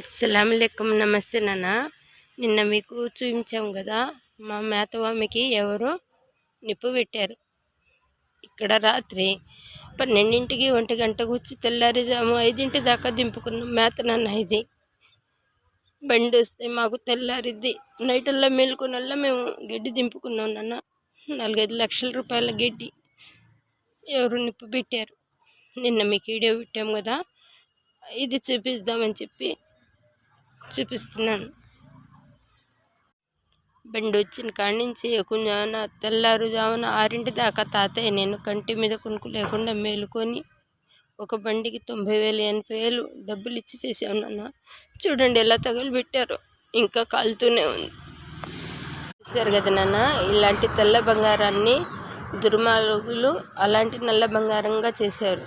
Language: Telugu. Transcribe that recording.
అస్సలాముఅలైకుం. నమస్తే నాన్న. నిన్న మీకు చూపించాం కదా, మా మేతవామికి ఎవరో నిప్పు పెట్టారు. ఇక్కడ రాత్రి 12కి 1 గంటకు వచ్చి తెల్లారిజాము 5 దాకా దింపుకున్నాం. మేత నాన్న ఇది బండి వస్తే మాకు తెల్లారిద్ది. నైటల్లా మేలుకొనల్లా మేము గడ్డి దింపుకున్నాం నాన్న. 4-5 లక్షల రూపాయల గడ్డి ఎవరు నిప్పు పెట్టారు. నిన్న మీకు వీడియో పెట్టాం కదా, ఇది చూపిద్దామని చెప్పి చూపిస్తున్నాను. బండి వచ్చిన కాడి నుంచి కొంచెం తెల్లారుజామున 6 దాకా తాతయ్య నేను కంటి మీద కొనుక్కు లేకుండా మేలుకొని ఒక బండికి 90,000 80,000 డబ్బులు ఇచ్చి చేసాను నాన్న. చూడండి ఎలా తగలబెట్టారో, ఇంకా కాలుతూనే ఉంది. చూశారు కదా నాన్న, ఇలాంటి తెల్ల బంగారాన్ని దుర్మార్గులు అలాంటి నల్ల బంగారంగా చేశారు.